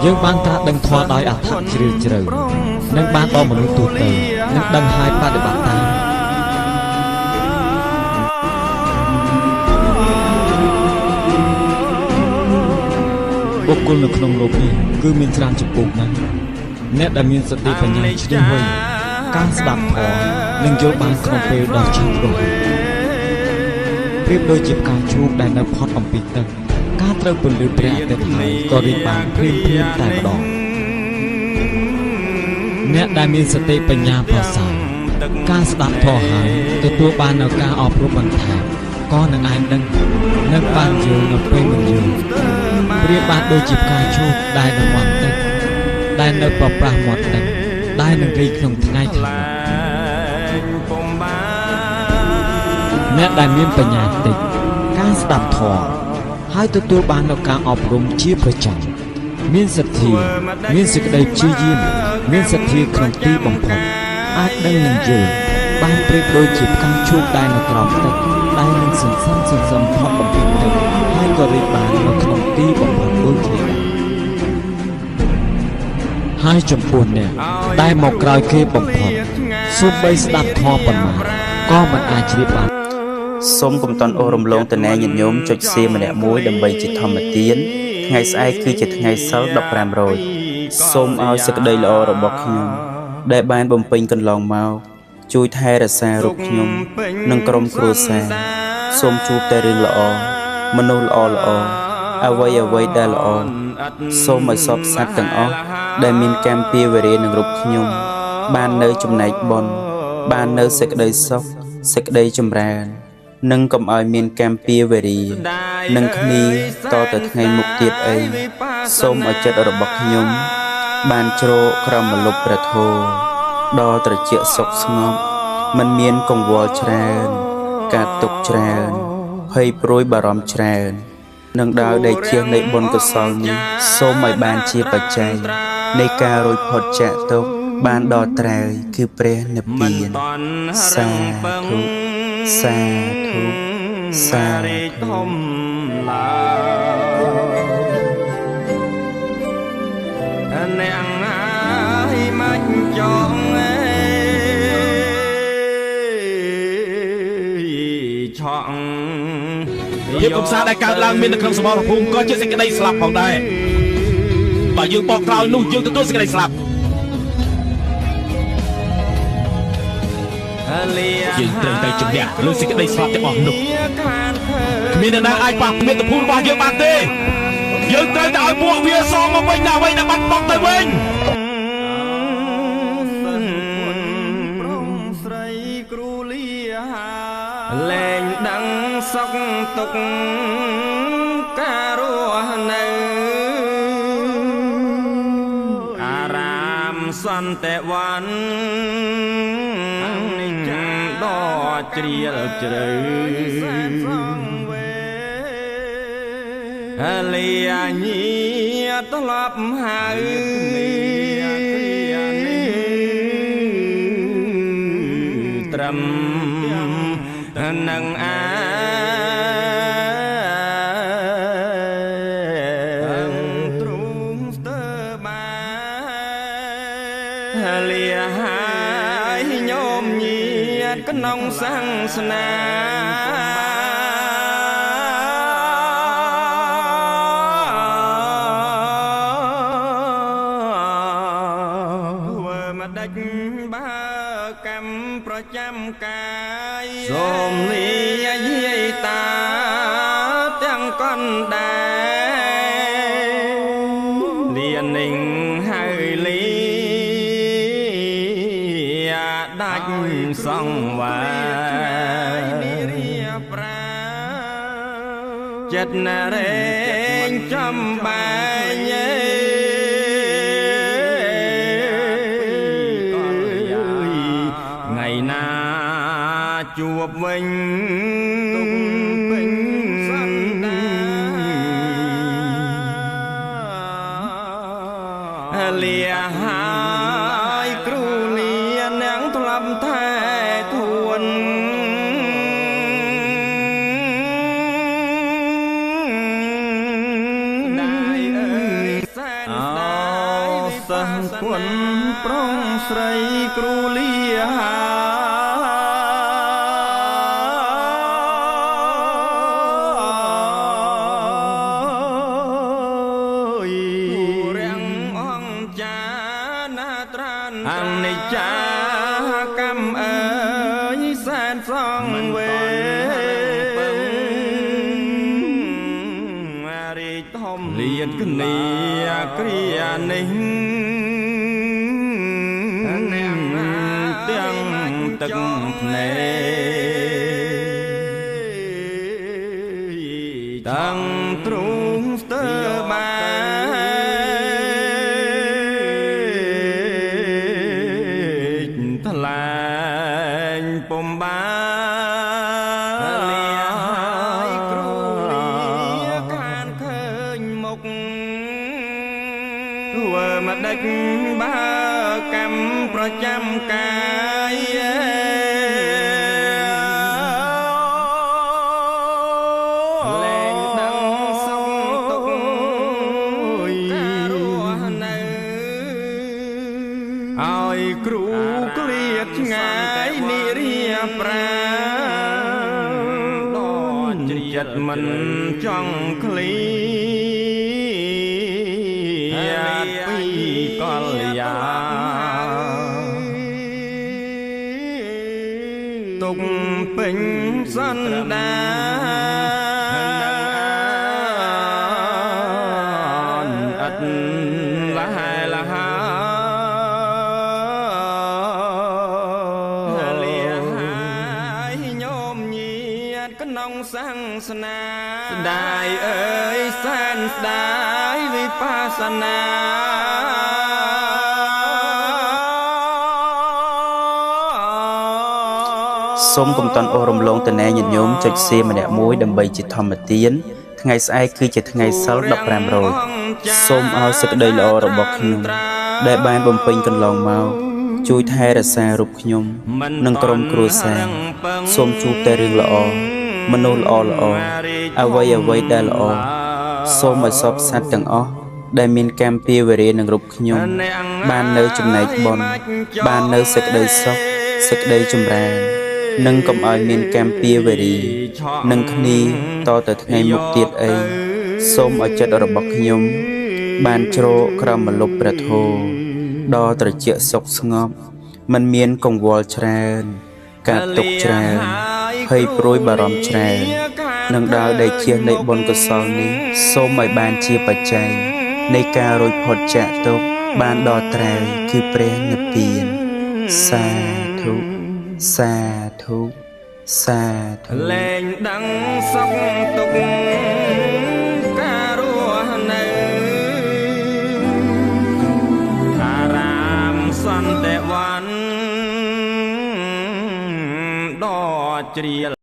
យើងបានត្រាស់ដឹងធម៌ដោយអត្ថជ្រាលជ្រៅនិងបានដល់មនុស្សទូទៅនិងដឹងហើយបដិបត្តិតាមបុគ្គលនៅក្នុងលោកនេះគឺមានច្រើនចំពោះណាស់អ្នកដែលមានសតិបញ្ញាឈ្លាសវៃការស្ដាប់ធម៌និងយល់បានក្នុងពេលដ៏ឆាប់រហ័សប្រៀបដូចជាផ្កាឈូកដែលនៅផុតអំពីទឹកការត្រូវពន្លឺព្រះអាទិត្យហើយក៏រីកបានភ្លាមតែម្ដងអ្នកដែលមានសតិបញ្ញាប្រសើរការស្ដាប់ធម៌ហើយទទួលបាននូវការអប់រំបន្ថែមក៏នឹងអាចដឹងនិងបានយល់នៅពេលមិនយល់ប្រៀបបានដូចជាផ្កាឈូកដែលនៅមាត់ទឹកដែលនៅប្រប្រាស់មាត់ទឹកដែលនឹងរីកក្នុងថ្ងៃខាងមុខអ្នកដែលមានបញ្ញាតិចការស្ដាប់ធម៌ហើយទទួលបាននូវការអប់រំជាប្រចាំមានសទ្ធាមានសេចក្តីព្យាយាមមានសទ្ធាក្នុងទីបំផុតអាចដឹងនឹងយល់បានប្រៀបដូចជាផ្កាឈូកដែលនៅក្រោមទឹកដែលនឹងសន្សំផុតបំពេញទឹកហើយក៏រីកបាននៅក្នុងទីបំផុតដូចគ្នាហើយចំពោះអ្នកដែលមកក្រោយគេបំផុតសូម្បីស្ដាប់ធម៌ប៉ុន្មានក៏មិនអាចជ្រាបបានសូមកុំតន់អូសរំលងតនែញាតិញោមចុចសៀម្នាក់មួយដើម្បីជាធម្មទានថ្ងៃស្អែកគឺជាថ្ងៃសៅរ៍15រោចសូមឲ្យសេចក្តីល្អរបស់ខ្ញុំដែលបានបំពេញកន្លងមកជួយថែរក្សារូបខ្ញុំនិងក្រុមគ្រួសារសូមជួបតែរឿងល្អមនុស្សល្អអ្វីដែលល្អសូមឲ្យសពសត្វទាំងអស់ដែលមានកម្មពៀវរេនឹងរូបខ្ញុំបាននៅចំណែកបុណ្យបាននៅសេចក្តីសុខសេចក្តីចម្រើននិងកុំឲ្យមានកម្មពៀវរីនឹងគ្នាតទៅថ្ងៃមុខទៀតអីសូមឲ្យចិត្តរបស់ខ្ញុំបានជ្រកក្រោមម្លប់ព្រះធម៌ដ៏ត្រជាក់សុខស្ងប់មិនមានកង្វល់ច្រើនការទុកច្រើនភ័យព្រួយបារម្ភច្រើននឹងដោយដេកជានៃបុណ្យកុសលនេះសូមឲ្យបានជាបច្ច័យនៃការរួចផុតចាកទុក្ខបានដល់ត្រើយគឺព្រះនិព្វានសាធុសាធុសាធុឡាអ្នកហើយមិនចង់ឆក់ភាពកំសាន្តដែលកើតឡើងមាននៅក្នុងសមរភូមិក៏ជាសេចក្តីស្លាប់ផងដែរបើយើងបកក្រោយនោះយើងទទួលសេចក្តីស្លាប់យើងត្រូវតែជំនះលើសេចក្តីស្លាប់ទាំងអស់នោះគ្មាននរណាអាចប៉ះមាតុភូមិរបស់យើងបានទេយើងត្រូវតែឲ្យពួកវាសងមកវិញដល់អ្វីដែលបាត់បង់ទៅវិញព្រមស្រីគ្រូលាលែងដឹងសុខទុក្ខការរស់នៅអារាមសន្តិវ័នដ៏ជ្រាលជ្រៅលាញាត្រឡប់ហើយត្រឹមនឹងទ្រូងស្ទើបានលាហើយញោមញាតក្នុងសាសនាបើកម្មប្រចាំកាយសូមលាយាយតាទាំងកណ្ដែរលៀននឹងហើយលីដាច់សង្វារប្រាចិត្តណរែងចំបាយជួបវិញទុំពេញសន្តាលាហើយគ្រូលានាងធ្លាប់ថែទួនដាយអើយសែន សិស្សគុណប្រងស្រីគ្រូលារាំងអង្គចាណាត្រានអនិច្ចាកម្មអើយសែនសងវេរីធំលៀនគ្នាគ្រានេះទាំងទឹកភ្នែកតាំងទ្រូងស្ទើបាយថ្លែងពុំបានលាយគ្រូលាខានឃើញមុខធ្វើមកដេចបើកម្មប្រចាំកាយលែងដឹងសុខទុក្ខការរស់នៅឲ្យគ្រូក្លៀតឆ្ងាយនិរាប្រាដល់ចិត្តមិនចង់ឃ្លៀតពីកលយាទុកពេញសន្តានអត់លះលហាលាហើយញោមញាតក្នុងសង្សនាស្ដាយអើយសែនស្ដាយវិបស្សនាសូមកុំតន់អូសរំលងតនែញាតិញោមចុចសៀម្នាក់មួយដើម្បីជាធម្មទានថ្ងៃស្អែកគឺជាថ្ងៃសៅរ៍15រោចសូមឲ្យសេចក្តីល្អរបស់ខ្ញុំដែលបានបំពេញកន្លងមកជួយថែរក្សារូបខ្ញុំនិងក្រុមគ្រួសារសូមជួបតែរឿងល្អមនុស្សល្អអ្វីដែលល្អសូមឲ្យសពសត្វទាំងអស់ដែលមានកម្មពៀវេរានឹងរូបខ្ញុំបាននៅចំណែកបុណ្យបាននៅសេចក្តីសុខសេចក្តីចម្រើននិងកុំឲ្យមានកម្មពៀវេរានឹងគ្នាតទៅថ្ងៃមុខទៀតអីសូមឲ្យចិត្តរបស់ខ្ញុំបានជ្រកក្រោមម្លប់ព្រះធម៌ដ៏ត្រជាក់សុខស្ងប់មិនមានកង្វល់ច្រើនការទុកច្រើនភ័យព្រួយបារម្ភច្រើននឹងដើរដេកជៀសនៃបុណ្យកុសលនេះសូមឲ្យបានជាបច្ច័យនៃការរួចផុតចាកទុក្ខបានដល់ត្រើយគឺព្រះនិព្វានសាធុសាធុសាធុលែងដឹងសុខទុក្ខការរស់នៅអារាមសន្តិវ័នដ៏ជ្រាល